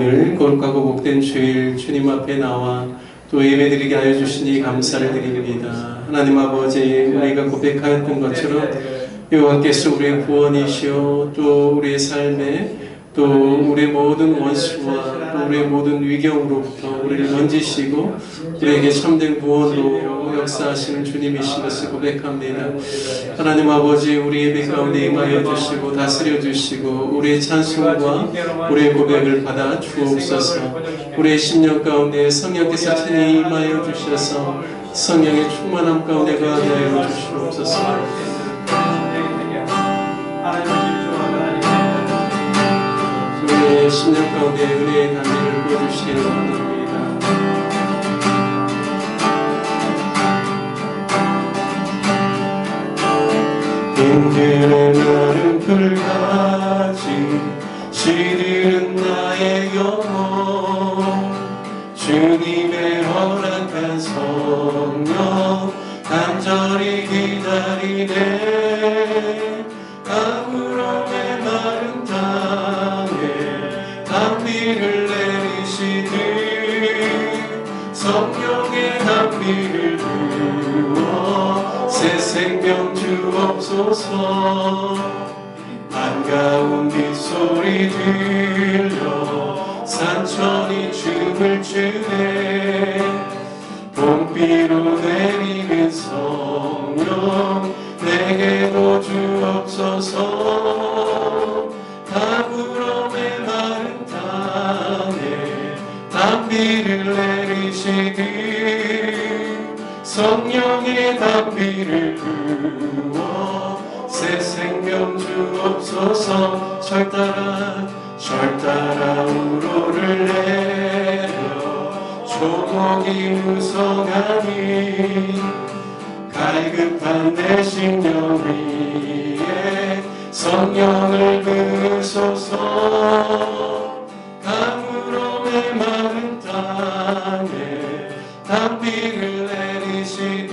오늘 거룩하고 복된 주일 주님 앞에 나와 또 예배드리게 하여 주시니 감사를 드립니다. 하나님 아버지, 우리가 고백하였던 것처럼 여호와께서 우리의 구원이시오, 또 우리의 삶에 또 우리의 모든 원수와 또 우리의 모든 위경으로부터 우리를 건지시고 우리에게 참된 구원으로 역사하시는 주님이신 것을 고백합니다. 하나님 아버지, 우리 예배 가운데 임하여 주시고 다스려 주시고 우리의 찬송과 우리의 고백을 받아 주옵소서. 우리의 심령 가운데 성령께서 친히 임하여 주셔서 성령의 충만함 가운데 거하게 하여 주시옵소서. 우리의 심령 가운데 은혜의 단비를 부어주시기를 원합니다. 인들의 마른 풀가지 시들은 나의 영혼, 주님의 허락한 성령 간절히 기다리네. 아브라함의 마른 땅에 단비를 내리시듯 성령의 단비를 부어 새 생명 주옵소서. 반가운 빗소리 들려 산천이 춤을 추네. 봄비로 내리는 성령 내게도 주옵소서. 아브라함의 마른 땅에 단비를 내리시듯 성령의 단비를 부어 새 생명 주옵소서. 절 따라 우로를 내려 조목이 무성하니 갈급한 내 심령 위에 성령을 부으소서. 아브라함의 마른 땅에 단비를 내리시듯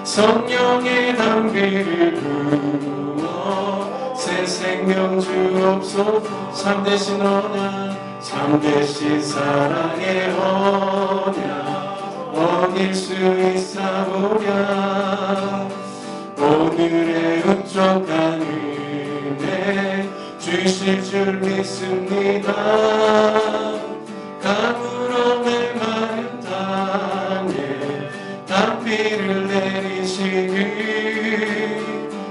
성령의 단비를 부어 새 생명 주옵소서. 참되신 언약, 참되신 사랑의 언약 어길 수 있사오랴. 오늘의 흡족한 은혜 주실 줄 믿습니다. 아브라함의 마른 땅에 단비를 내리시니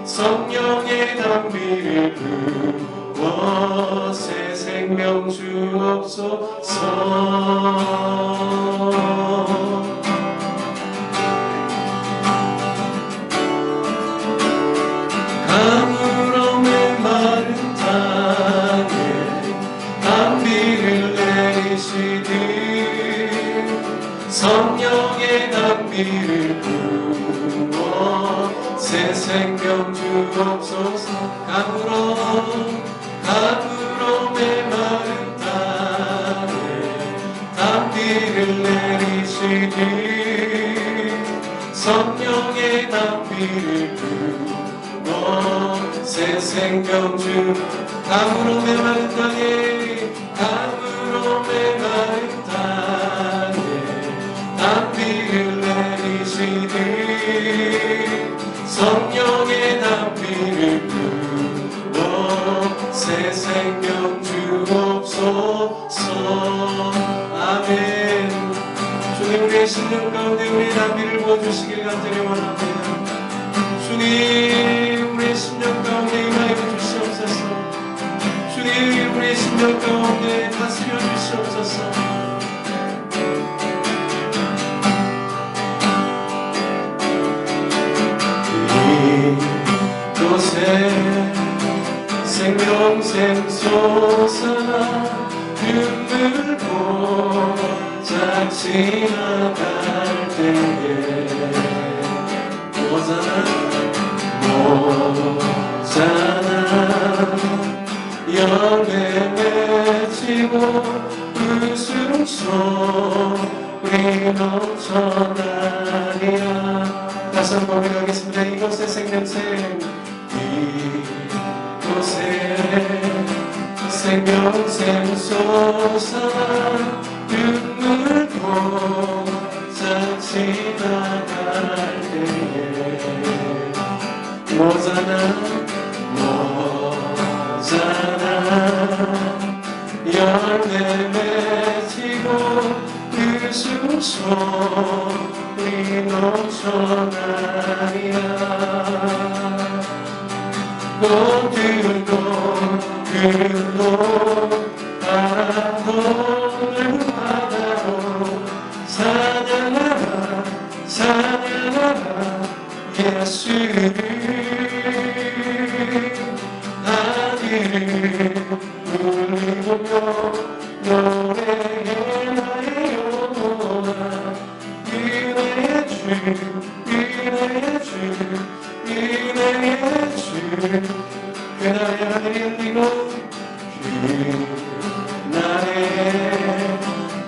성령의 단비를 부어 새 생명 주옵소서. 아브라함의 마른 땅에 단비를 내리시듯 성령의 단비를 부어 새 생명 주옵소서. 아브라함의 마른 땅에 단비를 내리시듯 성령의 단비를 부어 새 생명 주. 아브라함의 마른 땅에 아브라함의 마른 땅에 단비를 내리시듯 성령의 단비를 부어 새 생명 주옵소서. 아멘. 주님, 우리의 심령 가운데 우리의 단비를 부어주시길 간절히 원합니다. 주님, 우리의 심령 가운데 임하여 주시옵소서. 주님, 우리의 심령 가운데 다스려 주시옵소서. 이곳에 생명샘 솟아나 눈물 보자 지나갈 때에 모자나 열매 맺히고 웃음소리 넘쳐나리라. 다시 한번 고백하겠습니다. 이곳에 생명샘, 이곳에 평생 솟아 눈물도 싹지 나갈 때에 모자나 열매 맺히고 그 숨소리 넘쳐나리라 꽃들도 그늘도 바람도 바다로 찬양하라 찬양하라 예수를 하늘을 울리며 노래해 나의 영혼아 은혜의 주 은혜의 주 은혜의 주 그날의 하늘이 열리고 그날의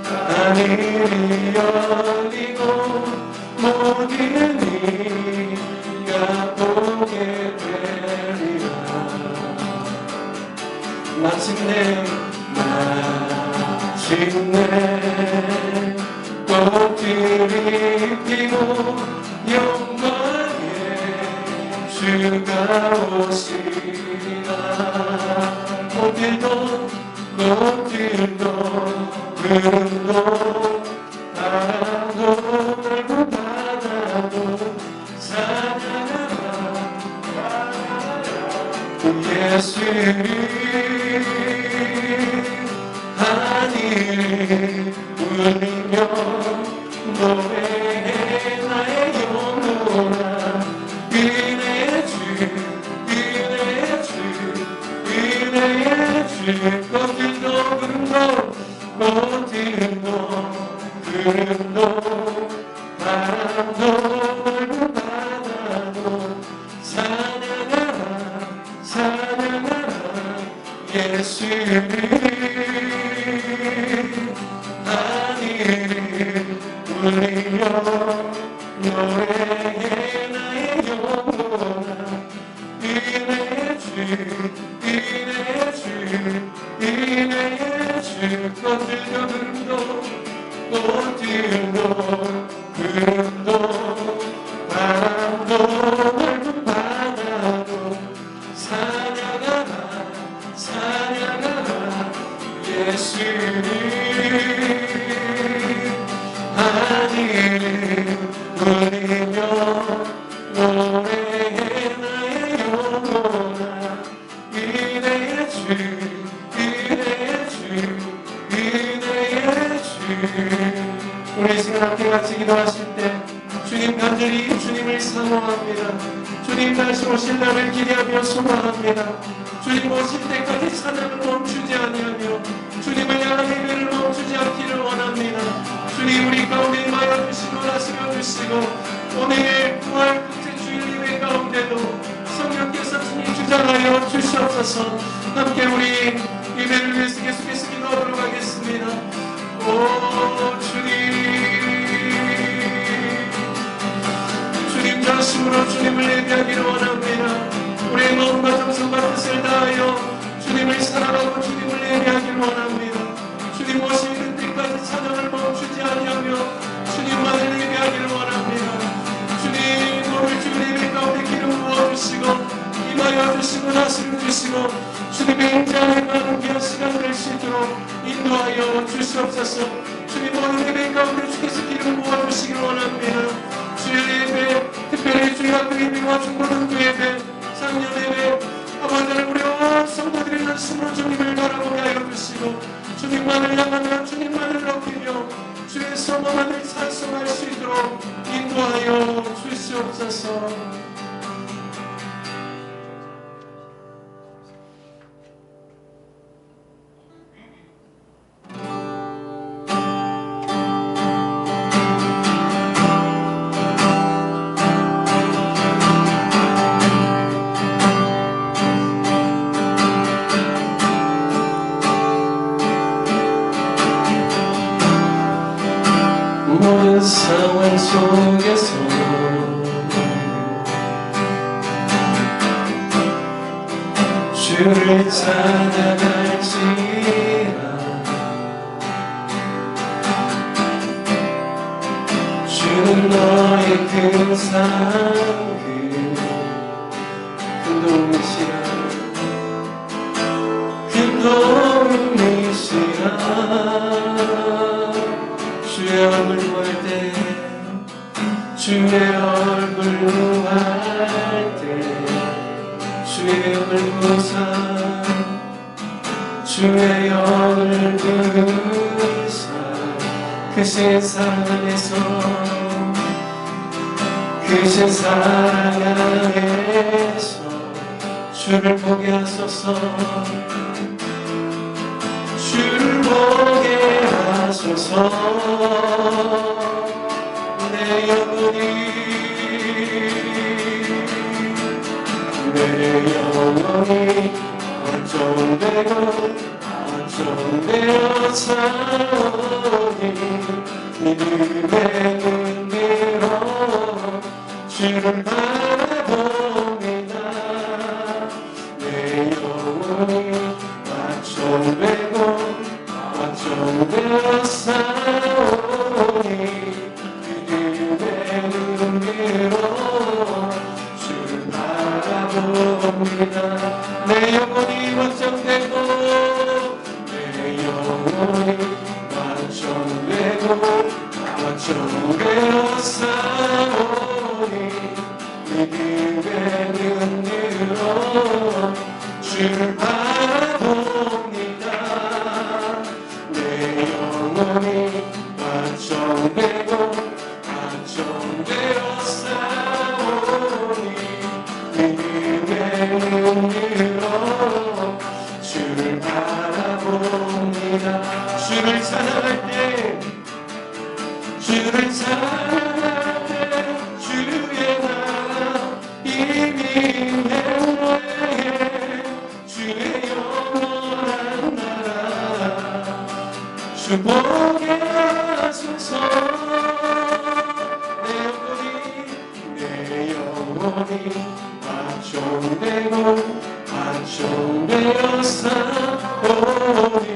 하늘이 열리고 모든 이가 보게 되리라 마침내 꽃들이 피고 영광의 주가 오시리라 꽃들도 구름도 바람도 넓은 바다도 찬양하라 예수를 하늘을 울리며 노래해 나의 영혼아 은혜의 주 은혜의 주 은혜의 주 꽃들도 구름도 바람도 넓은 바다도 찬양하라 찬양하라 예수를 하늘을 울리며 노래해 나의 영혼아 은혜의 주 은혜의 주 은혜의 주 꽃들도 구름도 바람도 넓은 바다도 찬양하라 찬양하라 예수를 하늘을 울리며 노래해 나의 영혼아 은혜의 주 은혜의 주 은혜의 주 우리 지금 함께 같이 기도하실 때 주님 간절히 주님을 사모합니다. 주님 다시 오실 날을 기대하며 소망합니다. 주님 오실 때까지 찬양을 멈추지 아니하며 주님을 향한 예배를 멈추지 않기를 원합니다. 주님 우리 가운데 임하여 주시고 다스려 주시고 오늘 부활 끝의 주일 예배 가운데도 성령께서 주님 주장하여 주시옵소서. 함께 우리 예배를 위해서 계속해서 기도하도록 하겠습니다. 오 주님 전심으로 주님을 예배하기를 원합니다. 우리의 마음과 정성과 뜻을 다하여 주님을 사랑하고 주님을 예배하기를 원합니다. 주님 오시는 때까지 찬양을 멈추지 아니하며 주님만을 예배하기를 원합니다. 주님 오늘 주일 예배 가운데 기름 부어주시고 임하여 주시고 다스려 주시고 주님의 행장을 나누는 귀한 시간 될 수 있도록 인도하여 주시옵소서. 주님 오늘 예배 가운데 주께서 기름 부어주시기를 원합니다. 주일 예배 특별히 주일 학교 예배와 중고등부 예배 상년 예배 아버지를 우리 온 성도들의 전심으로 주님을 바라보게 하여 주시고 주님만을 향하며 주님만을 높이며 주의 성만을 찬송할 수 있도록 인도하여 주시옵소서. 모든 상황 속에서 주를 찾아갈지 큰 사랑 큰 도움이시라 큰 도움이시라 주의 얼굴 구할 때 주의 얼굴 구할 때 주의 영을 구사 주의 영을 구사 크신 사랑 안에서 크신 사랑 안에서 주를 보게 하소서 주를 보게 하소서 내 영혼이 안정되고 안정되어 사오니 믿음의 눈으로 주를 바라봅니다 내 영혼이 안정되고 안정되어 사오니 믿음의 눈으로 주를 바라봅니다 내 영혼이 안정되고 내 영혼이 안정되고 안정되어 사오니 믿음의 눈으로 주를 바라봅니다 내 영혼이 안정되고 안정되어 사오니 믿음의 눈으로 주를 바라봅니다 주를 찬양할 때 주를 찬양할 때 주의 나라 이미 내게 주의 영원한 나라 주 보게 하소서 내 영혼이 안정되고 안정되어 사오니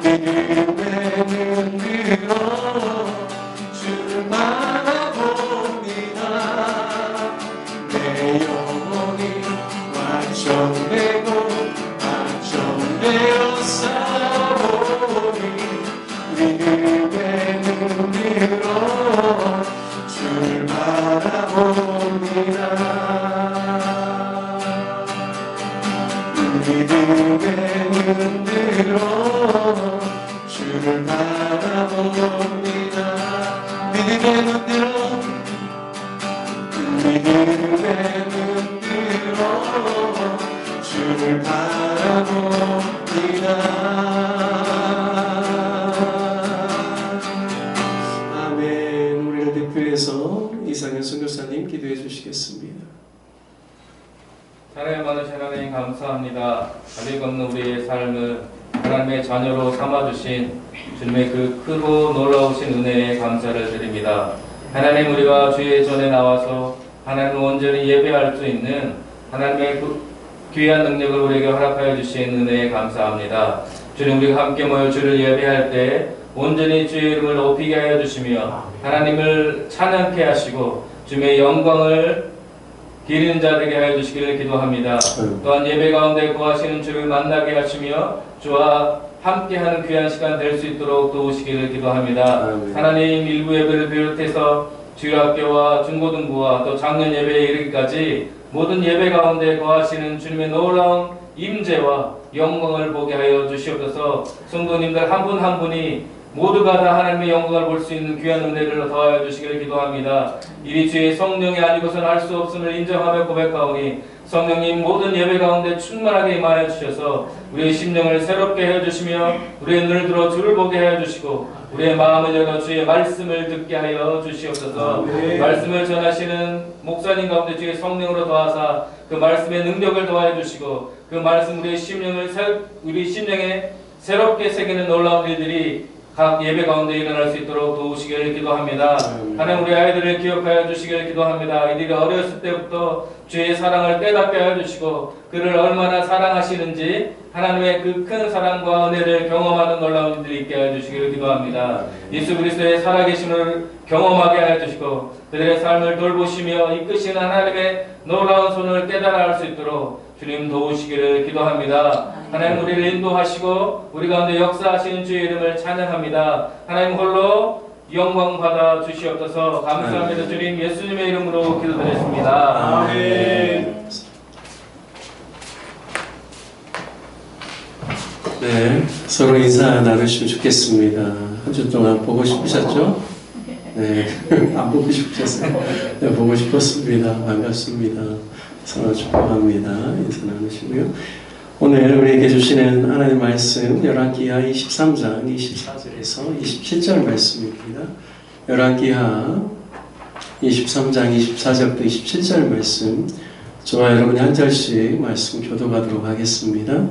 믿음의 눈으로 주를 바라봅니다 내 영혼이 안정되고 안정되어 사오니 믿음의 눈으로 주를 바라봅니다 믿음의 눈으로 주를 바라봅니다 믿음의 눈으로 믿음의 눈으로 주를 바라봅니다 아멘 우리를 대표해서 이상현 선교사님 기도해 주시겠습니다 사랑의 많으신 하나님 감사합니다. 달리 걷는 우리의 삶을 하나님의 자녀로 삼아주신 주님의 그 크고 놀라우신 은혜에 감사를 드립니다. 하나님 우리가 주의 전에 나와서 하나님을 온전히 예배할 수 있는 하나님의 그 귀한 능력을 우리에게 허락하여 주신 은혜에 감사합니다. 주님 우리가 함께 모여 주를 예배할 때 온전히 주의 이름을 높이게 하여 주시며 하나님을 찬양케 하시고 주님의 영광을 기리는 자 되게 하여 주시기를 기도합니다. 또한 예배 가운데 거하시는 주를 만나게 하시며 주와 함께하는 귀한 시간 될 수 있도록 도우시기를 기도합니다. 하나님 일부 예배를 비롯해서 주일학교와 중고등부와 또 작년 예배에 이르기까지 모든 예배 가운데 거하시는 주님의 놀라운 임재와 영광을 보게 하여 주시옵소서. 성도님들 한 분 한 분이 모두가 다 하나님의 영광을 볼 수 있는 귀한 은혜를 더하여 주시기를 기도합니다. 이리 주의 성령이 아니고서는 할 수 없음을 인정하며 고백하오니 성령님 모든 예배 가운데 충만하게 임하여 주셔서 우리의 심령을 새롭게 하여 주시며 우리의 눈을 들어 주를 보게 하여 주시고 우리의 마음을 열어 주의 말씀을 듣게 하여 주시옵소서. 말씀을 전하시는 목사님 가운데 주의 성령으로 더하사 그 말씀의 능력을 더하여 주시고 그 말씀 우리 심령에 새롭게 새기는 놀라운 일들이 각 예배 가운데 일어날 수 있도록 도우시길 기도합니다. 하나님 우리 아이들을 기억하여 주시길 기도합니다. 이들이 어렸을 때부터 주의 사랑을 깨닫게 하여 주시고 그를 얼마나 사랑하시는지 하나님의 그 큰 사랑과 은혜를 경험하는 놀라운 일들이 있게 하여 주시길 기도합니다. 예수 그리스도의 살아계심을 경험하게 하여 주시고 그들의 삶을 돌보시며 이끄시는 하나님의 놀라운 손을 깨달아 알 수 있도록 주님 도우시기를 기도합니다. 하나님 우리를 인도하시고 우리 가운데 역사하시는 주의 이름을 찬양합니다. 하나님 홀로 영광 받아 주시옵소서. 감사합니다. 주님 예수님의 이름으로 기도드렸습니다. 아멘. 네, 서로 인사 나누시면 좋겠습니다. 한 주 동안 보고 싶으셨죠? 네, 안 보고 싶으셨어요? 네, 보고 싶었습니다. 반갑습니다. 서로 축복합니다. 인사 나누시고요. 오늘 우리에게 주시는 하나님의 말씀 열왕기하 23장 24절에서 27절 말씀입니다. 열왕기하 23장 24절부터 27절 말씀 저와 여러분이 한 절씩 말씀 교독하도록 하겠습니다.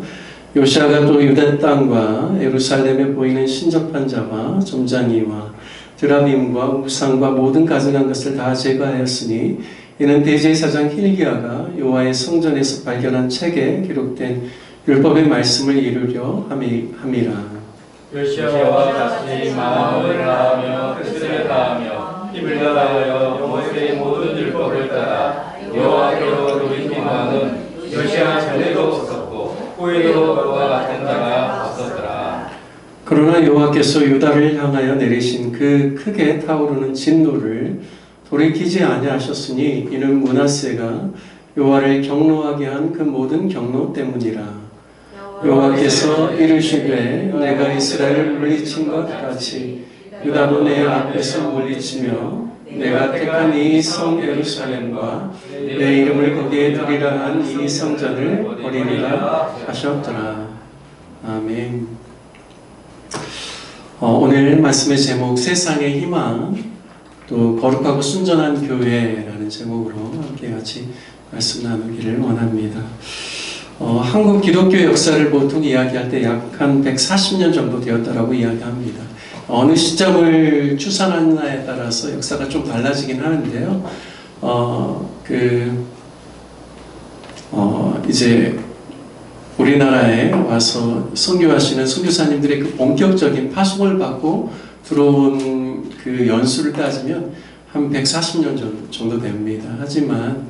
요시아가 또 유다 땅과 예루살렘에 보이는 신접한 자와 점장이와 드라빔과 우상과 모든 가증한 것을 다 제거하였으니 이는 대제사장 hil기야가 여호와의 성전에서 발견한 책에 기록된 율법의 말씀을 이루려 함이라. 요시아와 다시 마음을 다하며 뜻을 다하며 힘을 다하여 모세의 모든 율법을 따라 여호와께로 돌이키는 요시아 전에도 없었고 후에도 그와 같은 자가 없었더라. 그러나 여호와께서 유다를 향하여 내리신 그 크게 타오르는 진노를 돌이키지 아니하셨으니 이는 므낫세가 여호와를 경노하게 한 그 모든 경노 때문이라. 여호와께서 이르시되 내가 이스라엘을 물리친 것 같이 유다도 내 앞에서 물리치며 내가 택한 이 성 예루살렘과 내 이름을 거기에 두리라 한 이 성전을 버리리라 하셨더라. 아멘. 오늘 말씀의 제목 세상의 희망 또 거룩하고 순전한 교회라는 제목으로 함께 같이 말씀 나누기를 원합니다. 한국 기독교 역사를 보통 이야기할 때 약 한 140년 정도 되었다라고 이야기합니다. 어느 시점을 추산하느냐에 따라서 역사가 좀 달라지긴 하는데요. 이제 우리나라에 와서 선교하시는 선교사님들의 그 본격적인 파송을 받고 들어온 그 연수를 따지면 한 140년 정도 됩니다. 하지만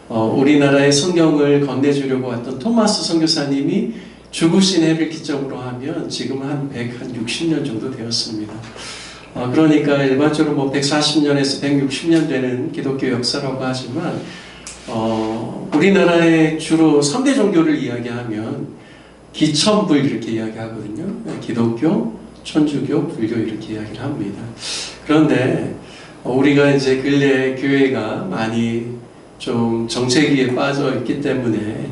우리나라에 성경을 건네주려고 왔던 토마스 선교사님이 죽으신 해를 기점으로 하면 지금 한 160년 정도 되었습니다. 그러니까 일반적으로 뭐 140년에서 160년 되는 기독교 역사라고 하지만 우리나라의 주로 3대 종교를 이야기하면 기천불 이렇게 이야기하거든요. 기독교, 천주교, 불교 이렇게 이야기를 합니다. 그런데 우리가 이제 근래 교회가 많이 좀 정체기에 빠져 있기 때문에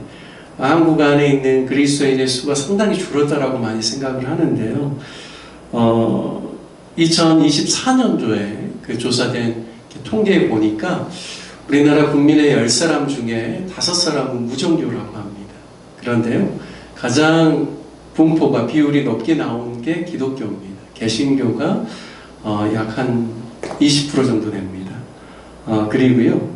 한국 안에 있는 그리스도인의 수가 상당히 줄었다라고 많이 생각을 하는데요. 2024년도에 그 조사된 통계에 보니까 우리나라 국민의 10사람 중에 5사람은 무정교라고 합니다. 그런데요, 가장 분포가 비율이 높게 나오는 게 기독교입니다. 개신교가 약 한 20% 정도 됩니다. 그리고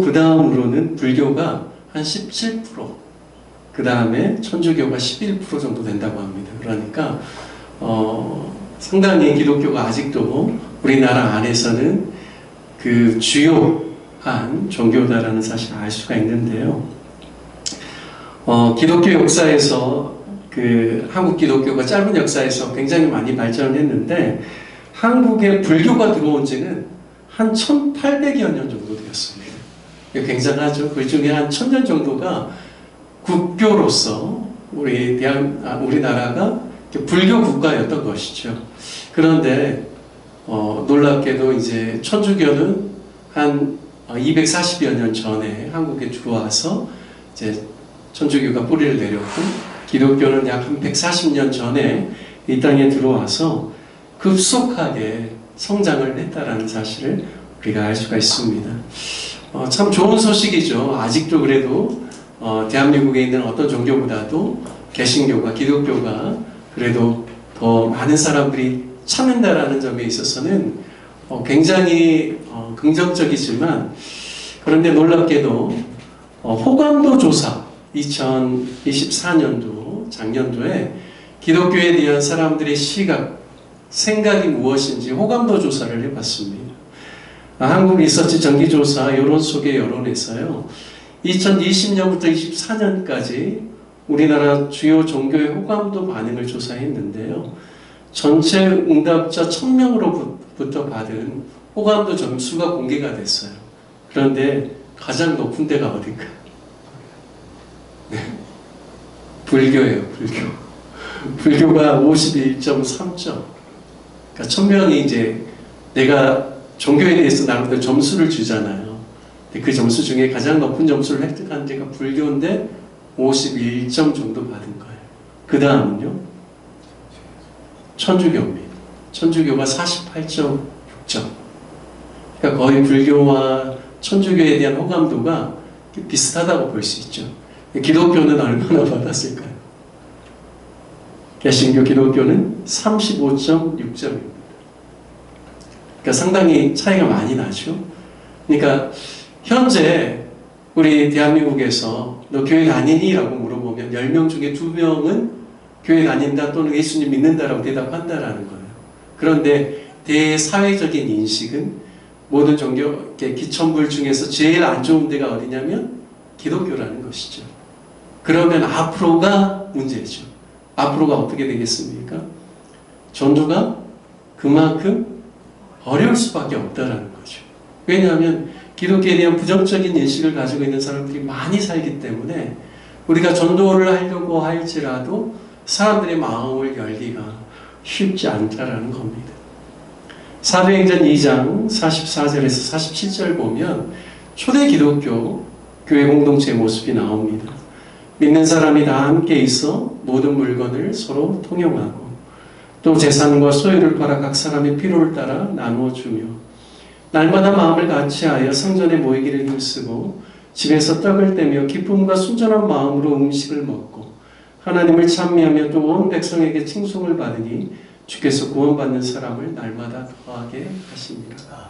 그 다음으로는 불교가 한 17%, 그 다음에 천주교가 11% 정도 된다고 합니다. 그러니까 상당히 기독교가 아직도 우리나라 안에서는 그 주요한 종교다라는 사실을 알 수가 있는데요. 기독교 역사에서 한국 기독교가 짧은 역사에서 굉장히 많이 발전했는데 한국에 불교가 들어온 지는 한 1800여 년 정도 되었습니다. 굉장하죠. 그 중에 한 1000년 정도가 국교로서 우리나라가 불교 국가였던 것이죠. 그런데 놀랍게도 이제 천주교는 한 240여 년 전에 한국에 들어와서 이제 천주교가 뿌리를 내렸고 기독교는 약 한 140년 전에 이 땅에 들어와서 급속하게 성장을 했다라는 사실을 우리가 알 수가 있습니다. 참 좋은 소식이죠. 아직도 그래도 대한민국에 있는 어떤 종교보다도 개신교가 기독교가 그래도 더 많은 사람들이 찾는다라는 점에 있어서는 굉장히 긍정적이지만, 그런데 놀랍게도 호감도 조사 2024년도 작년도에 기독교에 대한 사람들의 시각, 생각이 무엇인지 호감도 조사를 해봤습니다. 한국 리서치 정기조사 여론 속의 여론에서요, 2020년부터 24년까지 우리나라 주요 종교의 호감도 반응을 조사했는데요, 전체 응답자 1000명으로부터 받은 호감도 점수가 공개가 됐어요. 그런데 가장 높은 데가 어딘가? 네. 불교예요, 불교. 불교가 51.3점. 그러니까 1000명이 이제 내가 종교에 대해서 나름대로 점수를 주잖아요. 근데 그 점수 중에 가장 높은 점수를 획득한 데가 불교인데 51점 정도 받은 거예요. 그 다음은요, 천주교입니다. 천주교가 48.6점. 그러니까 거의 불교와 천주교에 대한 호감도가 비슷하다고 볼 수 있죠. 기독교는 얼마나 받았을까요? 개신교 기독교는 35.6점입니다. 그러니까 상당히 차이가 많이 나죠. 그러니까 현재 우리 대한민국에서 너 교회 다니니? 라고 물어보면 10명 중에 2명은 교회 다닌다 또는 예수님 믿는다라고 대답한다라는 거예요. 그런데 대사회적인 인식은 모든 종교 기천불 중에서 제일 안 좋은 데가 어디냐면 기독교라는 것이죠. 그러면 앞으로가 문제죠. 앞으로가 어떻게 되겠습니까? 전도가 그만큼 어려울 수밖에 없다라는 거죠. 왜냐하면 기독교에 대한 부정적인 인식을 가지고 있는 사람들이 많이 살기 때문에 우리가 전도를 하려고 할지라도 사람들의 마음을 열기가 쉽지 않다라는 겁니다. 사도행전 2장 44절에서 47절 보면 초대 기독교 교회 공동체의 모습이 나옵니다. 믿는 사람이 다 함께 있어 모든 물건을 서로 통용하고 또 재산과 소유를 팔아 각 사람의 필요를 따라 나누어 주며 날마다 마음을 같이하여 성전에 모이기를 힘쓰고 집에서 떡을 떼며 기쁨과 순전한 마음으로 음식을 먹고 하나님을 찬미하며 또 온 백성에게 칭송을 받으니 주께서 구원받는 사람을 날마다 더하게 하십니다.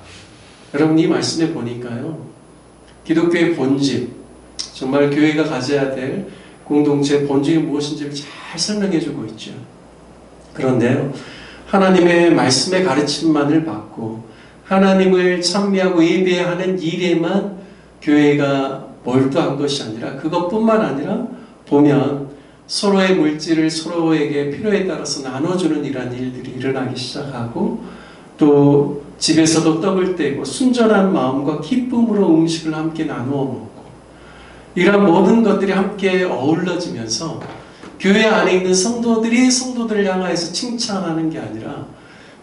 여러분, 이 말씀에 보니까요, 기독교의 본질, 정말 교회가 가져야 될 공동체의 본질이 무엇인지를 잘 설명해 주고 있죠. 그런데요, 하나님의 말씀의 가르침만을 받고 하나님을 찬미하고 예배하는 일에만 교회가 몰두한 것이 아니라, 그것뿐만 아니라 보면 서로의 물질을 서로에게 필요에 따라서 나눠주는 이러한 일들이 일어나기 시작하고, 또 집에서도 떡을 떼고 순전한 마음과 기쁨으로 음식을 함께 나누어 먹고, 이러한 모든 것들이 함께 어우러지면서 교회 안에 있는 성도들이 성도들을 향하여서 칭찬하는 게 아니라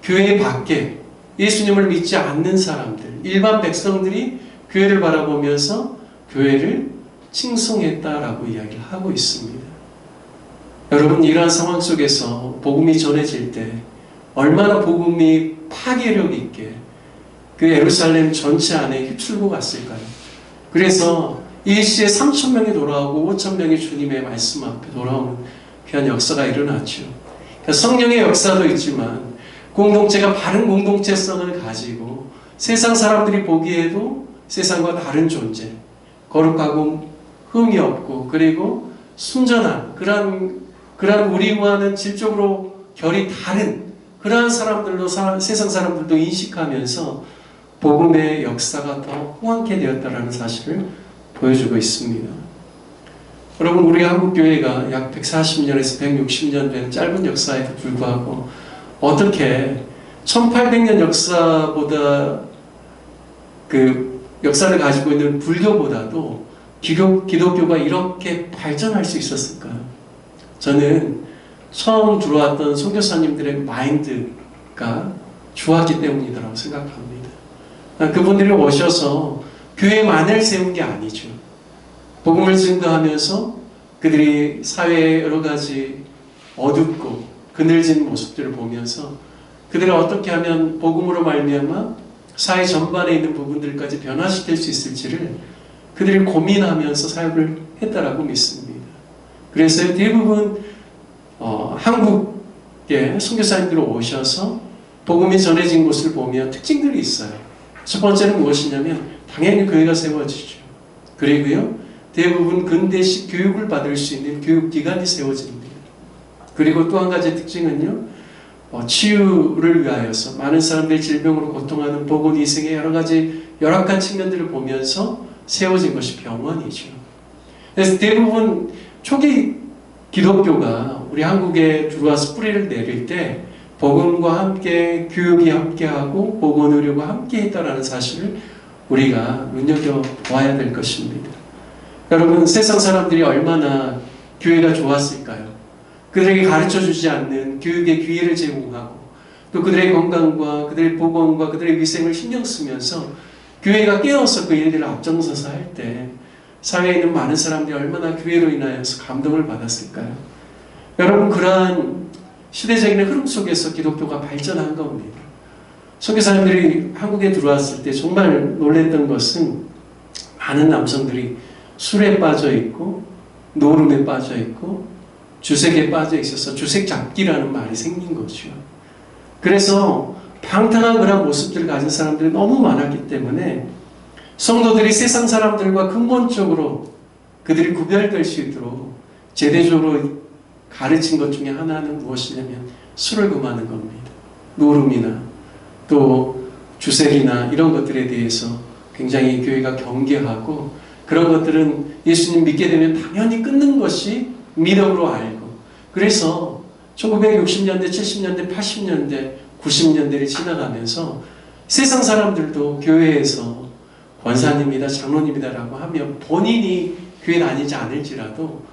교회 밖에 예수님을 믿지 않는 사람들, 일반 백성들이 교회를 바라보면서 교회를 칭송했다라고 이야기를 하고 있습니다. 여러분, 이러한 상황 속에서 복음이 전해질 때 얼마나 복음이 파괴력 있게 그 예루살렘 전체 안에 휩쓸고 갔을까요? 그래서 일시에 3,000명이 돌아오고 5,000명이 주님의 말씀 앞에 돌아오는 귀한 역사가 일어났죠. 그러니까 성령의 역사도 있지만 공동체가 바른 공동체성을 가지고 세상 사람들이 보기에도 세상과 다른 존재, 거룩하고 흠이 없고 그리고 순전한 그러한 우리와는 질적으로 결이 다른 그러한 사람들로 세상 사람들도 인식하면서 복음의 역사가 더 홍황케 되었다는 사실을 보여주고 있습니다. 여러분, 우리 한국교회가 약 140년에서 160년 되는 짧은 역사에도 불구하고 어떻게 1800년 역사보다 그 역사를 가지고 있는 불교보다도 기독교가 이렇게 발전할 수 있었을까요? 저는 처음 들어왔던 선교사님들의 마인드가 좋았기 때문이라고 생각합니다. 그분들이 오셔서 교회만을 세운 게 아니죠. 복음을 증거하면서 그들이 사회의 여러 가지 어둡고 그늘진 모습들을 보면서 그들이 어떻게 하면 복음으로 말미암아 사회 전반에 있는 부분들까지 변화시킬 수 있을지를 그들이 고민하면서 사역을 했다라고 믿습니다. 그래서 대부분 한국 선교사님들이 오셔서 복음이 전해진 곳을 보면 특징들이 있어요. 첫 번째는 무엇이냐면 당연히 교회가 세워지죠. 그리고요, 대부분 근대식 교육을 받을 수 있는 교육기관이 세워집니다. 그리고 또 한 가지 특징은요, 치유를 위하여서 많은 사람들이 질병으로 고통하는 보건위생의 여러 가지 열악한 측면들을 보면서 세워진 것이 병원이죠. 그래서 대부분 초기 기독교가 우리 한국에 들어와서 뿌리를 내릴 때 복음과 함께 교육이 함께하고 보건의료가 함께했다라는 사실을 우리가 눈여겨봐야 될 것입니다. 여러분, 세상 사람들이 얼마나 교회가 좋았을까요? 그들에게 가르쳐주지 않는 교육의 기회를 제공하고 또 그들의 건강과 그들의 보건과 그들의 위생을 신경 쓰면서 교회가 깨어서 그 일들을 앞장서서 할 때 사회에 있는 많은 사람들이 얼마나 교회로 인하여서 감동을 받았을까요? 여러분, 그러한 시대적인 흐름 속에서 기독교가 발전한 겁니다. 선교사님들이 한국에 들어왔을 때 정말 놀랐던 것은 많은 남성들이 술에 빠져 있고 노름에 빠져 있고 주색에 빠져 있어서 주색 잡기라는 말이 생긴 거죠. 그래서 방탕한 그런 모습들을 가진 사람들이 너무 많았기 때문에 성도들이 세상 사람들과 근본적으로 그들이 구별될 수 있도록 제대적으로 가르친 것 중에 하나는 무엇이냐면 술을 금하는 겁니다. 노름이나 또 주색이나 이런 것들에 대해서 굉장히 교회가 경계하고 그런 것들은 예수님 믿게 되면 당연히 끊는 것이 미덕으로 알고, 그래서 1960년대, 70년대, 80년대, 90년대를 지나가면서 세상 사람들도 교회에서 권사님이다, 장로님이다라고 하면 본인이 교회 다니지 않을지라도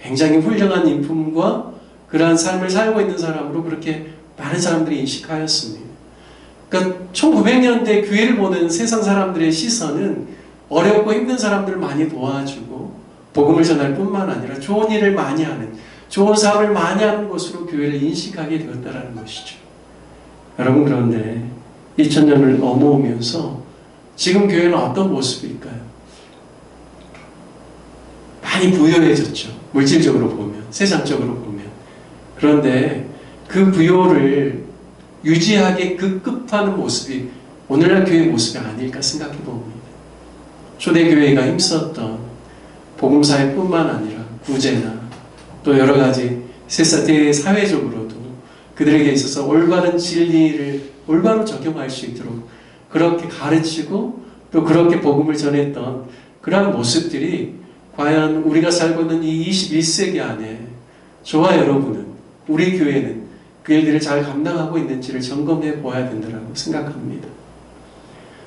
굉장히 훌륭한 인품과 그러한 삶을 살고 있는 사람으로 그렇게 많은 사람들이 인식하였습니다. 그러니까 1900년대 교회를 보는 세상 사람들의 시선은 어렵고 힘든 사람들을 많이 도와주고 복음을 전할 뿐만 아니라 좋은 일을 많이 하는, 좋은 삶을 많이 하는 것으로 교회를 인식하게 되었다는 것이죠. 여러분, 그런데 2000년을 넘어오면서 지금 교회는 어떤 모습일까요? 많이 부유해졌죠. 물질적으로 보면, 세상적으로 보면. 그런데 그 부요를 유지하게 급급하는 모습이 오늘날 교회의 모습이 아닐까 생각해 봅니다. 초대교회가 힘썼던 복음사회뿐만 아니라 구제나 또 여러 가지 사회적으로도 그들에게 있어서 올바른 진리를 올바로 적용할 수 있도록 그렇게 가르치고 또 그렇게 복음을 전했던 그러한 모습들이 과연 우리가 살고 있는 이 21세기 안에 저와 여러분은, 우리 교회는 그 일들을 잘 감당하고 있는지를 점검해 보아야 된다고 생각합니다.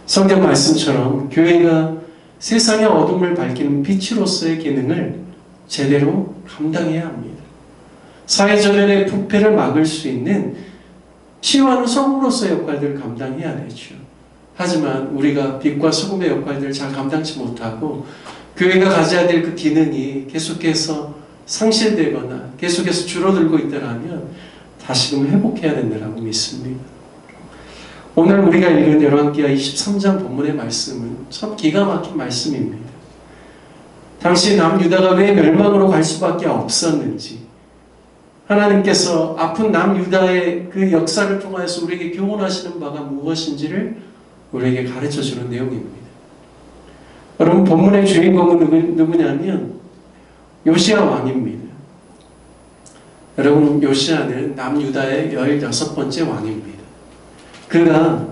성경 말씀처럼 교회가 세상의 어둠을 밝히는 빛으로서의 기능을 제대로 감당해야 합니다. 사회전연의 부패를 막을 수 있는 치유하는 소금으로서의 역할들을 감당해야 되죠. 하지만 우리가 빛과 소금의 역할들을 잘 감당치 못하고 교회가 가져야 될 그 기능이 계속해서 상실되거나 계속해서 줄어들고 있다면 다시금 회복해야 된다고 믿습니다. 오늘 우리가 읽은 열왕기하 23장 본문의 말씀은 참 기가 막힌 말씀입니다. 당시 남유다가 왜 멸망으로 갈 수밖에 없었는지, 하나님께서 아픈 남유다의 그 역사를 통해서 우리에게 교훈하시는 바가 무엇인지를 우리에게 가르쳐주는 내용입니다. 여러분, 본문의 주인공은 누구냐면 요시야 왕입니다. 여러분, 요시야는 남유다의 16번째 왕입니다. 그가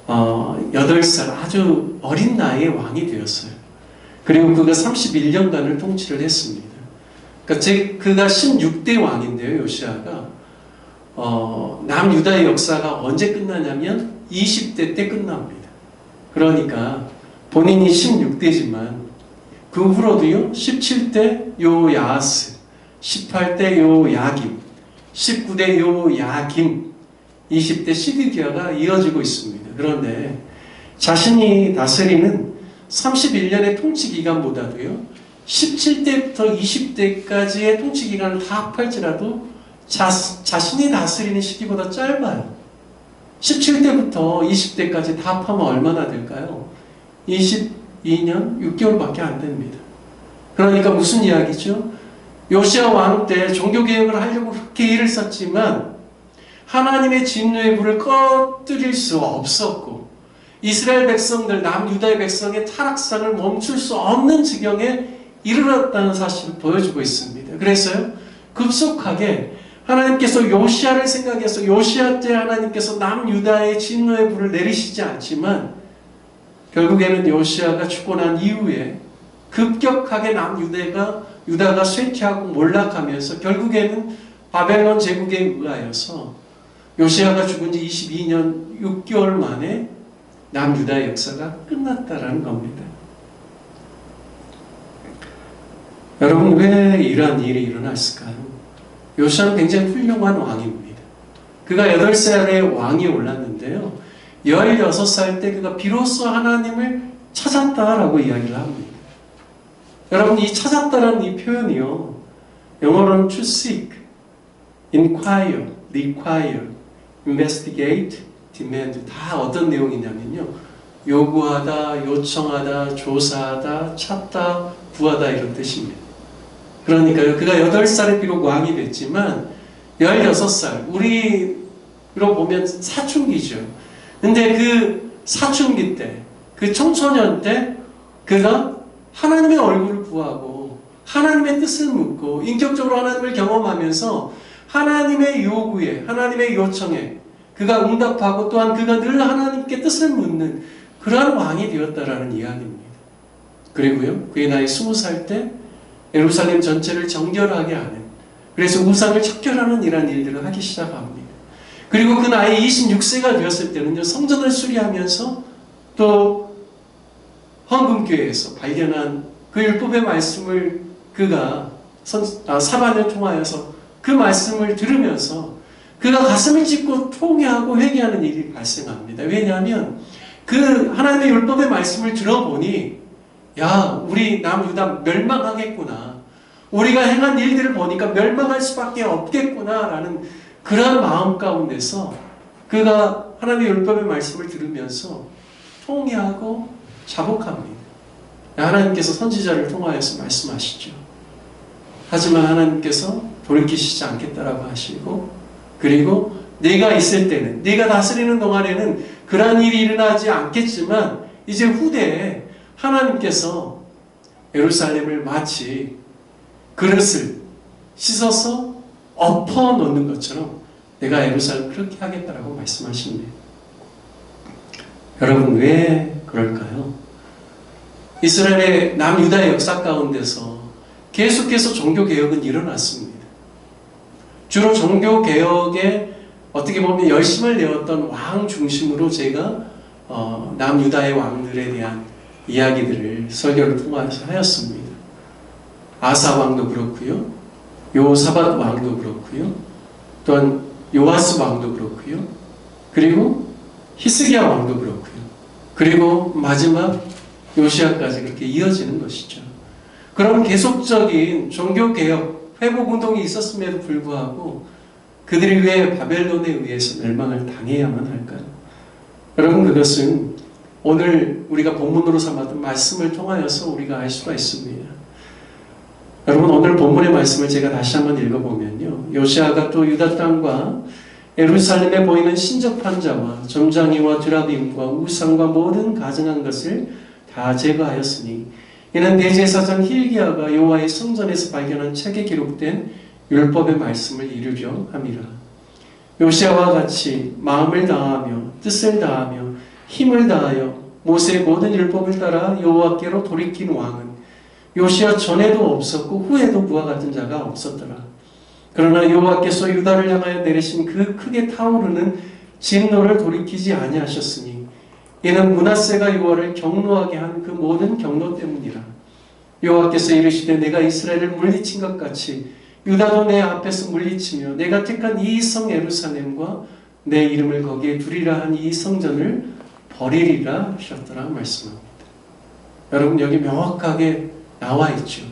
8살 아주 어린 나이에 왕이 되었어요. 그리고 그가 31년간을 통치를 했습니다. 그러니까 그가 16대 왕인데요, 요시야가. 남유다의 역사가 언제 끝나냐면 20대 때 끝납니다. 그러니까 본인이 16대지만 그 후로도요, 17대 요야스, 18대 요야김, 19대 요야김, 20대 시드기야가 이어지고 있습니다. 그런데 자신이 다스리는 31년의 통치 기간보다도요, 17대부터 20대까지의 통치 기간을 다 합할지라도 자신이 다스리는 시기보다 짧아요. 17대부터 20대까지 다 합하면 얼마나 될까요? 22년 6개월밖에 안 됩니다. 그러니까 무슨 이야기죠? 요시야 왕 때 종교개혁을 하려고 그렇게 일을 썼지만 하나님의 진노의 불을 꺼뜨릴 수 없었고 이스라엘 백성들, 남유다의 백성의 타락상을 멈출 수 없는 지경에 이르렀다는 사실을 보여주고 있습니다. 그래서요, 급속하게 하나님께서 요시아를 생각해서 요시아 때 하나님께서 남유다의 진노의 불을 내리시지 않지만 결국에는 요시아가 죽고 난 이후에 급격하게 유다가 쇠퇴하고 몰락하면서 결국에는 바벨론 제국에 의하여서 요시아가 죽은 지 22년 6개월 만에 남유다의 역사가 끝났다라는 겁니다. 여러분, 왜 이러한 일이 일어났을까요? 요시아는 굉장히 훌륭한 왕입니다. 그가 8살에 왕이 올랐는데요. 16살 때 그가 비로소 하나님을 찾았다라고 이야기를 합니다. 여러분, 이 찾았다라는 이 표현이요, 영어로는 to seek, inquire, require, investigate, demand, 다 어떤 내용이냐면요, 요구하다, 요청하다, 조사하다, 찾다, 구하다, 이런 뜻입니다. 그러니까요, 그가 8살에 비록 왕이 됐지만 16살, 우리로 보면 사춘기죠. 근데 그 사춘기 때, 그 청소년 때 그가 하나님의 얼굴을 구하고 하나님의 뜻을 묻고 인격적으로 하나님을 경험하면서 하나님의 요구에, 하나님의 요청에 그가 응답하고 또한 그가 늘 하나님께 뜻을 묻는 그러한 왕이 되었다라는 이야기입니다. 그리고요, 그의 나이 20살 때 예루살렘 전체를 정결하게 하는, 그래서 우상을 척결하는 이런 일들을 하기 시작합니다. 그리고 그 나이 26세가 되었을 때는요, 성전을 수리하면서 또 헌금교회에서 발견한 그 율법의 말씀을 그가 사반을 통하여서 그 말씀을 들으면서 그가 가슴을 찢고 통회하고 회개하는 일이 발생합니다. 왜냐하면 그 하나님의 율법의 말씀을 들어보니, 야, 우리 남유다 멸망하겠구나, 우리가 행한 일들을 보니까 멸망할 수밖에 없겠구나 라는 그런 마음 가운데서 그가 하나님의 율법의 말씀을 들으면서 통회하고 자복합니다. 하나님께서 선지자를 통하여서 말씀하시죠. 하지만 하나님께서 돌이키시지 않겠다라고 하시고, 그리고 네가 있을 때는, 네가 다스리는 동안에는 그러한 일이 일어나지 않겠지만 이제 후대에 하나님께서 예루살렘을 마치 그릇을 씻어서 엎어 놓는 것처럼 내가 예루살렘을 그렇게 하겠다라고 말씀하십니다. 여러분, 왜 그럴까요? 이스라엘의 남유다의 역사 가운데서 계속해서 종교개혁은 일어났습니다. 주로 종교개혁에 어떻게 보면 열심을 내었던 왕 중심으로 제가 남유다의 왕들에 대한 이야기들을 설교를 통해서 하였습니다. 아사 왕도 그렇고요, 요사밧 왕도 그렇고요, 또한 요아스 왕도 그렇고요, 그리고 히스기야 왕도 그렇고요, 그리고 마지막 요시아까지 그렇게 이어지는 것이죠. 그런 계속적인 종교개혁, 회복운동이 있었음에도 불구하고 그들이 왜 바벨론에 의해서 멸망을 당해야만 할까요? 여러분, 그것은 오늘 우리가 본문으로 삼았던 말씀을 통하여서 우리가 알 수가 있습니다. 여러분, 오늘 본문의 말씀을 제가 다시 한번 읽어보면요, 요시아가 또 유다 땅과 예루살렘에 보이는 신접한 자와 점장이와 드라빔과 우상과 모든 가증한 것을 다 제거하였으니 이는 대제사장 hil기야가 여호와의 성전에서 발견한 책에 기록된 율법의 말씀을 이루려 함이라. 요시아와 같이 마음을 다하며 뜻을 다하며 힘을 다하여 모세의 모든 율법을 따라 여호와께로 돌이킨 왕은 요시아 전에도 없었고 후에도 그와 같은 자가 없었더라. 그러나 여호와께서 유다를 향하여 내리신 그 크게 타오르는 진노를 돌이키지 아니하셨으니 이는 므낫세가 여호와를 경노하게 한 그 모든 경노 때문이라. 여호와께서 이르시되 내가 이스라엘을 물리친 것 같이 유다도 내 앞에서 물리치며 내가 택한 이 성 예루살렘과 내 이름을 거기에 두리라 한 이 성전을 버리리라 하셨더라 말씀합니다. 여러분, 여기 명확하게 나와 있죠.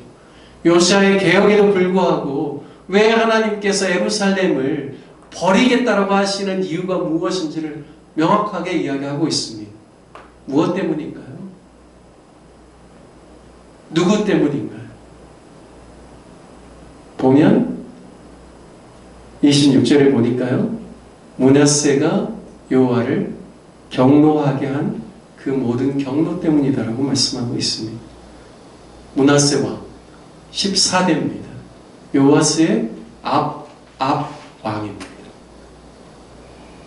요시아의 개혁에도 불구하고 왜 하나님께서 예루살렘을 버리겠다라고 하시는 이유가 무엇인지를 명확하게 이야기하고 있습니다. 무엇 때문인가요? 누구 때문인가요? 보면 26절에 보니까요, 므낫세가 여호와를 경노하게 한 그 모든 경노 때문이다라고 말씀하고 있습니다. 므낫세 왕 14대입니다. 요아스의 앞 왕입니다.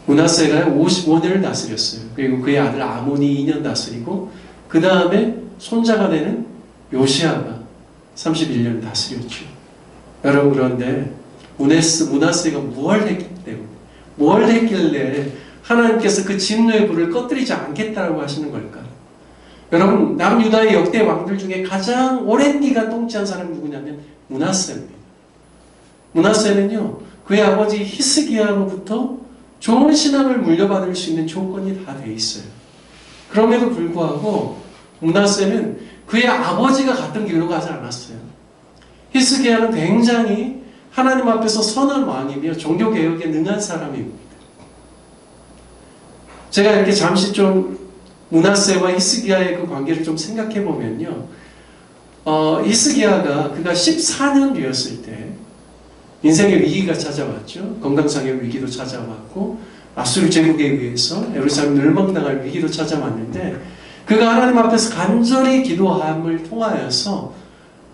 므낫세가 55년을 다스렸어요. 그리고 그의 아들 아몬이 2년 다스리고 그 다음에 손자가 되는 요시아가 31년 다스렸죠. 여러분, 그런데 므낫세가 뭘 했길래 하나님께서 그 진노의 불을 꺼뜨리지 않겠다라고 하시는 걸까? 여러분, 남유다의 역대 왕들 중에 가장 오랜 기간 통치한 사람이 누구냐면 므낫세입니다. 므낫세는요, 그의 아버지 히스기야로부터 좋은 신앙을 물려받을 수 있는 조건이 다 돼 있어요. 그럼에도 불구하고 므낫세는 그의 아버지가 갔던 길로 가지 않았어요. 히스기야는 굉장히 하나님 앞에서 선한 왕이며 종교개혁에 능한 사람입니다. 제가 이렇게 잠시 좀 므낫세와 히스기야의 그 관계를 좀 생각해 보면요. 히스기야가 그가 14년 되었을 때 인생의 위기가 찾아왔죠. 건강상의 위기도 찾아왔고 아수르 제국에 의해서 예루살렘 멸망당할 위기도 찾아왔는데 그가 하나님 앞에서 간절히 기도함을 통하여서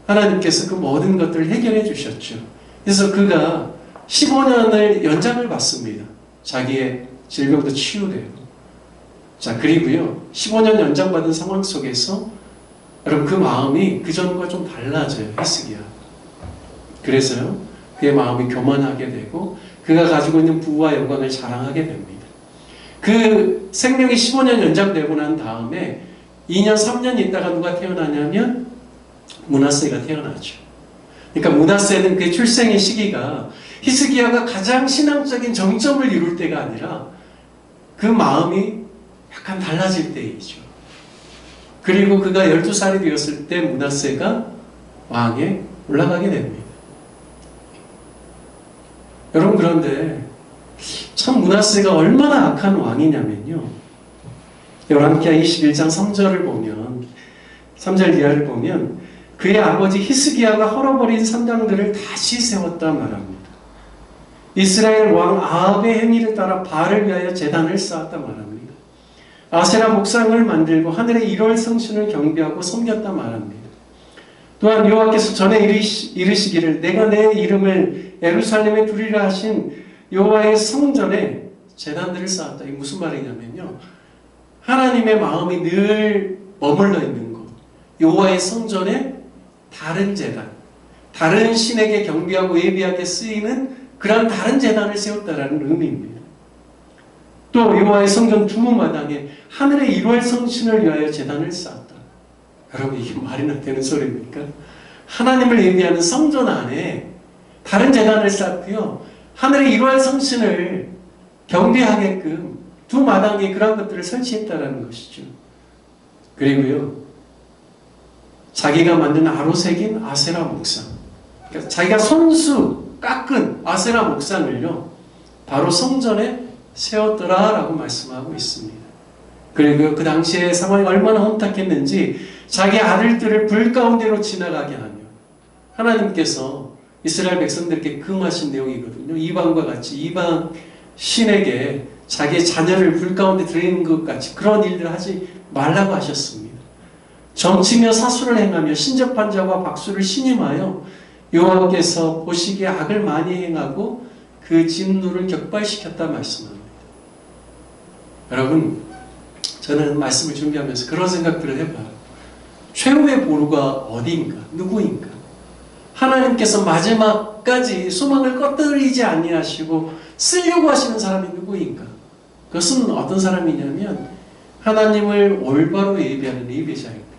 하나님께서 그 모든 것들을 해결해 주셨죠. 그래서 그가 15년을 연장을 받습니다. 자기의 질병도 치유되고. 자, 그리고요, 15년 연장받은 상황 속에서 여러분 그 마음이 그전과 좀 달라져요. 히스기야. 그래서요, 그의 마음이 교만하게 되고 그가 가지고 있는 부와 영광을 자랑하게 됩니다. 그 생명이 15년 연장되고 난 다음에 2년, 3년 있다가 누가 태어나냐면 므낫세가 태어나죠. 그러니까 므낫세는 그 출생의 시기가 히스기야가 가장 신앙적인 정점을 이룰 때가 아니라 그 마음이 약간 달라질 때이죠. 그리고 그가 12살이 되었을 때 므낫세가 왕에 올라가게 됩니다. 여러분, 그런데 참 므낫세가 얼마나 악한 왕이냐면요. 열왕기하 21장 3절을 보면 3절 이하를 보면 그의 아버지 히스기야가 헐어버린 산당들을 다시 세웠다 말합니다. 이스라엘 왕 아합의 행위를 따라 바알을 위하여 제단을 쌓았다 말합니다. 아세라 목상을 만들고 하늘의 1월 성신을 경배하고 섬겼다 말합니다. 또한 여호와께서 전에 이르시기를 내가 내 이름을 예루살렘에 두리라 하신 여호와의 성전에 제단들을 쌓았다. 이게 무슨 말이냐면요, 하나님의 마음이 늘 머물러 있는 곳, 여호와의 성전에 다른 제단, 다른 신에게 경배하고 예비하게 쓰이는 그런 다른 제단을 세웠다라는 의미입니다. 또 여호와의 성전 두마당에 하늘의 1월 성신을 위하여 제단을 쌓았다. 여러분, 이게 말이나 되는 소리입니까? 하나님을 예비하는 성전 안에 다른 제단을 쌓고요, 하늘의 1월 성신을 경배하게끔 두 마당에 그런 것들을 설치했다라는 것이죠. 그리고요, 자기가 만든 아로색인 아세라 목상, 그러니까 자기가 손수 깎은 아세라 목상을요 바로 성전에 세웠더라라고 말씀하고 있습니다. 그리고 그 당시에 상황이 얼마나 혼탁했는지 자기 아들들을 불 가운데로 지나가게 하며 하나님께서 이스라엘 백성들에게 금하신 내용이거든요. 이방과 같이 이방 신에게 자기의 자녀를 불 가운데 들이는 것 같이 그런 일들을 하지 말라고 하셨습니다. 정치며 사수를 행하며 신접한 자와 박수를 신임하여 여호와께서 보시기에 악을 많이 행하고 그 진노를 격발시켰다 말씀합니다. 여러분, 저는 말씀을 준비하면서 그런 생각들을 해봐요. 최후의 보루가 어디인가? 누구인가? 하나님께서 마지막까지 소망을 꺼뜨리지 아니하시고 쓰려고 하시는 사람이 누구인가? 그것은 어떤 사람이냐면 하나님을 올바로 예비하는 예배자입니다.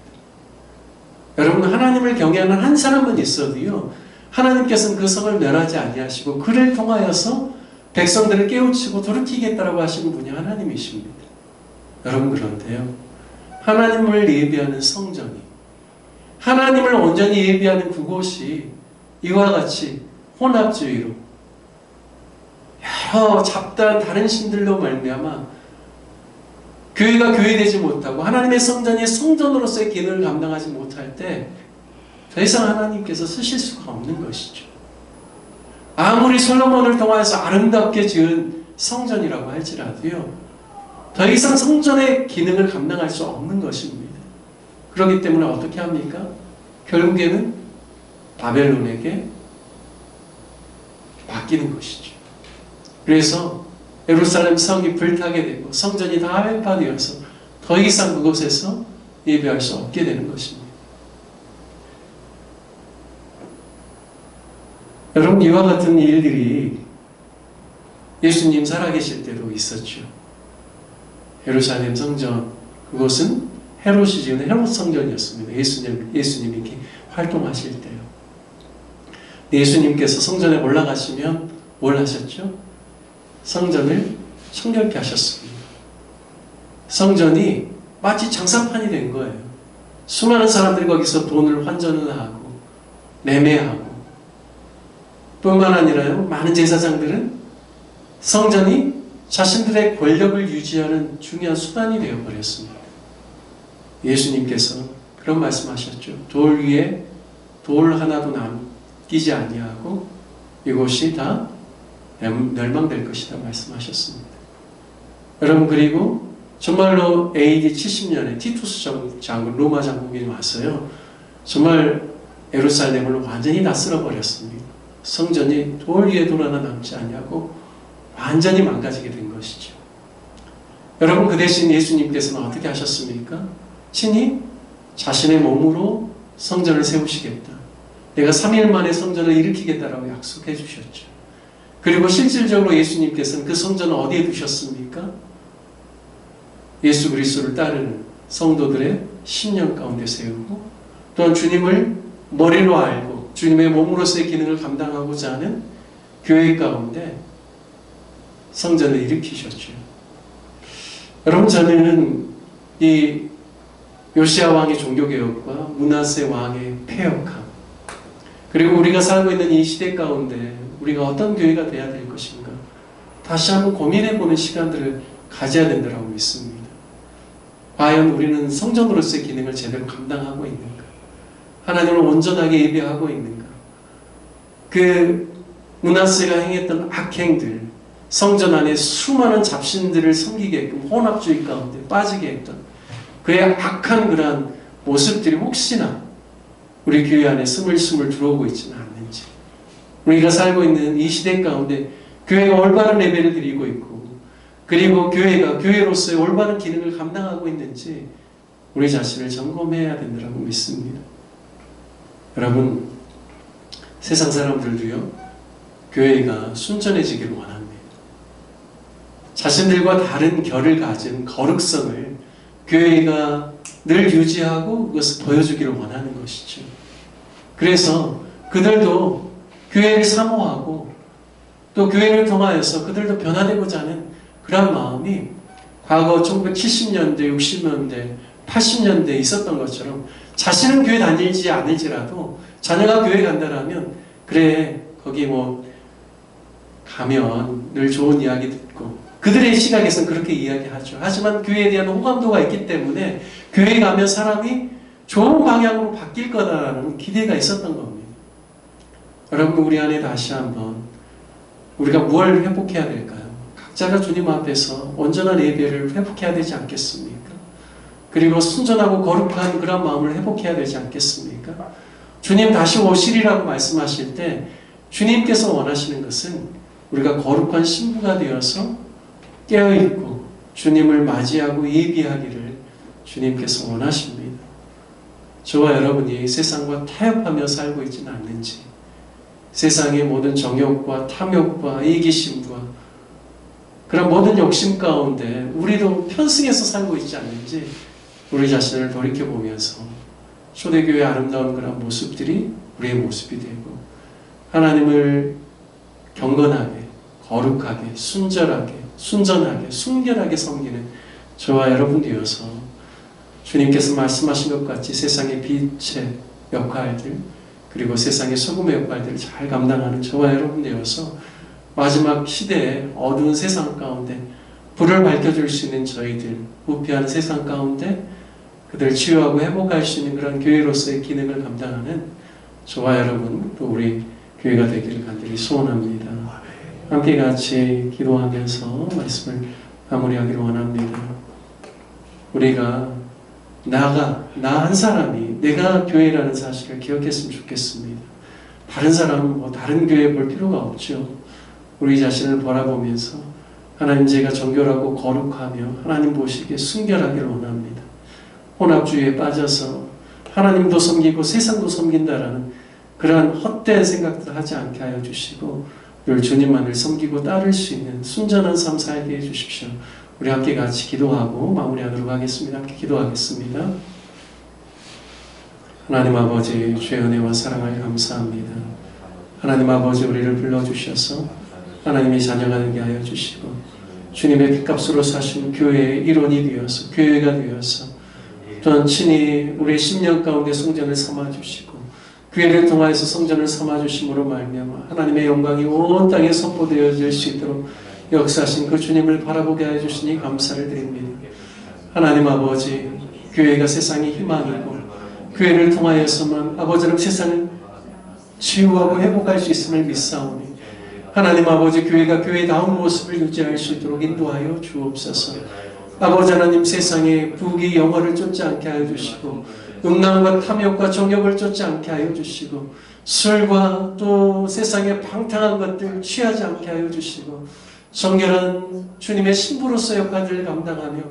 여러분, 하나님을 경외하는 한 사람은 있어도요, 하나님께서는 그 성을 멸하지 아니하시고 그를 통하여서 백성들을 깨우치고 돌이키겠다라고 하시는 분이 하나님이십니다. 여러분, 그런데요, 하나님을 예비하는 성전이, 하나님을 온전히 예비하는 그곳이 이와 같이 혼합주의로 여러 잡다한 다른 신들로 말미암아 교회가 교회되지 못하고 하나님의 성전이 성전으로서의 기능을 감당하지 못할 때 더 이상 하나님께서 쓰실 수가 없는 것이죠. 아무리 솔로몬을 통해서 아름답게 지은 성전이라고 할지라도요, 더 이상 성전의 기능을 감당할 수 없는 것입니다. 그렇기 때문에 어떻게 합니까? 결국에는 바벨론에게 맡기는 것이죠. 그래서 예루살렘 성이 불타게 되고 성전이 다 회파되어서 더 이상 그곳에서 예배할 수 없게 되는 것입니다. 여러분, 이와 같은 일들이 예수님 살아계실 때도 있었죠. 예루살렘 성전, 그것은 헤롯이 지은 헤롯 성전이었습니다. 예수님이 이렇게 활동하실 때요. 예수님께서 성전에 올라가시면 뭘 하셨죠? 성전을 청결케 하셨습니다. 성전이 마치 장사판이 된 거예요. 수많은 사람들이 거기서 돈을 환전을 하고 매매하고, 뿐만 아니라요, 많은 제사장들은 성전이 자신들의 권력을 유지하는 중요한 수단이 되어버렸습니다. 예수님께서 그런 말씀하셨죠. 돌 위에 돌 하나도 남기지 아니하고 이곳이 다 멸망될 것이다 말씀하셨습니다. 여러분, 그리고 정말로 AD 70년에 티투스 장군, 로마 장군이 왔어요. 정말 예루살렘을 완전히 다 쓸어버렸습니다. 성전이 돌 위에 돌 하나 남지 아니하고 완전히 망가지게 된 것이죠. 여러분, 그 대신 예수님께서는 어떻게 하셨습니까? 친히 자신의 몸으로 성전을 세우시겠다. 내가 3일 만에 성전을 일으키겠다라고 약속해 주셨죠. 그리고 실질적으로 예수님께서는 그 성전을 어디에 두셨습니까? 예수 그리스도를 따르는 성도들의 심령 가운데 세우고, 또한 주님을 머리로 알고 주님의 몸으로서의 기능을 감당하고자 하는 교회 가운데 성전을 일으키셨죠. 여러분, 저는 이 요시야 왕의 종교개혁과 므낫세 왕의 폐역함, 그리고 우리가 살고 있는 이 시대 가운데 우리가 어떤 교회가 돼야 될 것인가, 다시 한번 고민해보는 시간들을 가져야 된다고 믿습니다. 과연 우리는 성전으로서의 기능을 제대로 감당하고 있는가? 하나님을 온전하게 예배하고 있는가? 그 므낫세가 행했던 악행들, 성전 안에 수많은 잡신들을 섬기게끔 혼합주의 가운데 빠지게 했던 그의 악한 그러한 모습들이 혹시나 우리 교회 안에 스물스물 들어오고 있지는 않는지, 우리가 살고 있는 이 시대 가운데 교회가 올바른 예배를 드리고 있고, 그리고 교회가 교회로서의 올바른 기능을 감당하고 있는지 우리 자신을 점검해야 된다고 믿습니다. 여러분, 세상 사람들도요, 교회가 순전해지기를 원합니다. 자신들과 다른 결을 가진 거룩성을 교회가 늘 유지하고 그것을 보여주기를 원하는 것이죠. 그래서 그들도 교회를 사모하고 또 교회를 통하여서 그들도 변화되고자 하는 그런 마음이 과거 1970년대, 60년대, 80년대에 있었던 것처럼 자신은 교회 다니지 않을지라도 자녀가 교회 간다라면, 그래, 거기 뭐 가면 늘 좋은 이야기 듣고, 그들의 시각에서는 그렇게 이야기하죠. 하지만 교회에 대한 호감도가 있기 때문에 교회에 가면 사람이 좋은 방향으로 바뀔 거다라는 기대가 있었던 겁니다. 여러분, 우리 안에 다시 한번 우리가 무엇을 회복해야 될까요? 각자가 주님 앞에서 온전한 예배를 회복해야 되지 않겠습니까? 그리고 순전하고 거룩한 그런 마음을 회복해야 되지 않겠습니까? 주님 다시 오시리라고 말씀하실 때 주님께서 원하시는 것은 우리가 거룩한 신부가 되어서 깨어있고 주님을 맞이하고 예비하기를 주님께서 원하십니다. 저와 여러분이 세상과 타협하며 살고 있지는 않는지, 세상의 모든 정욕과 탐욕과 이기심과 그런 모든 욕심 가운데 우리도 편승해서 살고 있지 않는지 우리 자신을 돌이켜보면서 초대교회의 아름다운 그런 모습들이 우리의 모습이 되고, 하나님을 경건하게, 거룩하게, 순절하게, 순전하게, 순결하게 섬기는 저와 여러분 되어서 주님께서 말씀하신 것 같이 세상의 빛의 역할들, 그리고 세상의 소금의 역할들을 잘 감당하는 저와 여러분 되어서 마지막 시대의 어두운 세상 가운데 불을 밝혀줄 수 있는 저희들, 부패하는 세상 가운데 그들을 치유하고 회복할 수 있는 그런 교회로서의 기능을 감당하는 저와 여러분, 또 우리 교회가 되기를 간절히 소원합니다. 함께 같이 기도하면서 말씀을 마무리하기를 원합니다. 우리가 나 한 사람이 내가 교회라는 사실을 기억했으면 좋겠습니다. 다른 사람은 다른 교회 볼 필요가 없죠. 우리 자신을 바라보면서 하나님, 제가 정결하고 거룩하며 하나님 보시기에 순결하기를 원합니다. 혼합주의에 빠져서 하나님도 섬기고 세상도 섬긴다라는 그러한 헛된 생각들 하지 않게 하여 주시고, 늘 주님만을 섬기고 따를 수 있는 순전한 삶 살게 해주십시오. 우리 함께 같이 기도하고 마무리하도록 하겠습니다. 함께 기도하겠습니다. 하나님 아버지, 주의 은혜와 사랑을 감사합니다. 하나님 아버지, 우리를 불러주셔서 하나님의 자녀가 되게 하여 주시고, 주님의 핏값으로 사신 교회의 일원이 되어서, 교회가 되어서 또한 친히 우리의 심령 가운데 성전을 삼아주시고, 교회를 통하여서 성전을 삼아주심으로 말미암아 하나님의 영광이 온 땅에 선포되어질 수 있도록 역사하신 그 주님을 바라보게 하여 주시니 감사를 드립니다. 하나님 아버지, 교회가 세상의 희망이고, 교회를 통하여서만 아버지는 세상을 치유하고 회복할 수 있음을 믿사오니, 하나님 아버지, 교회가 교회다운 모습을 유지할 수 있도록 인도하여 주옵소서. 아버지 하나님, 세상의 부귀 영화를 쫓지 않게 하여 주시고, 음란과 탐욕과 정욕을 쫓지 않게 하여 주시고, 술과 또 세상의 방탕한 것들 취하지 않게 하여 주시고, 정결한 주님의 신부로서 역할을 감당하며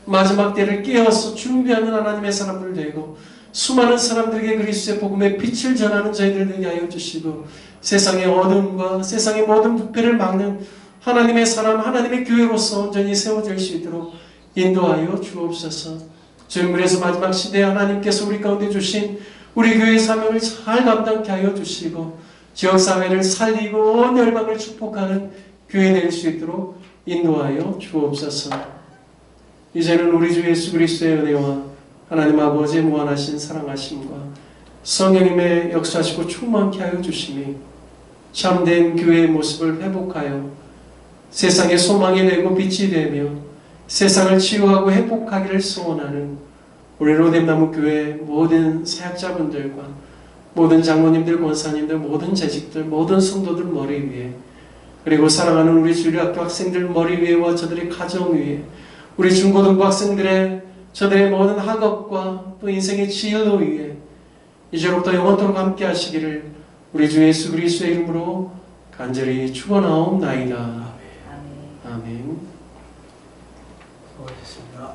마지막 때를 깨어서 준비하는 하나님의 사람들 되고, 수많은 사람들에게 그리스도의 복음의 빛을 전하는 저희들 되게 하여 주시고, 세상의 어둠과 세상의 모든 부패를 막는 하나님의 사람, 하나님의 교회로서 온전히 세워질 수 있도록 인도하여 주옵소서. 주님, 그래서 마지막 시대에 하나님께서 우리 가운데 주신 우리 교회의 사명을 잘 감당케 하여 주시고, 지역사회를 살리고 온 열방을 축복하는 교회 될 수 있도록 인도하여 주옵소서. 이제는 우리 주 예수 그리스도의 은혜와 하나님 아버지의 무한하신 사랑하심과 성령님의 역사하시고 충만케 하여 주심이 참된 교회의 모습을 회복하여 세상의 소망이 되고 빛이 되며 세상을 치유하고 회복하기를 소원하는 우리 로뎀나무 교회 모든 사역자분들과 모든 장로님들, 권사님들, 모든 재직들, 모든 성도들 머리 위에, 그리고 사랑하는 우리 주일학교 학생들 머리 위에와 저들의 가정 위에, 우리 중고등부 학생들의 저들의 모든 학업과 또 인생의 진로 위에 이제로부터 영원토록 함께 하시기를 우리 주 예수 그리스도의 이름으로 간절히 축원하옵나이다. 아멘.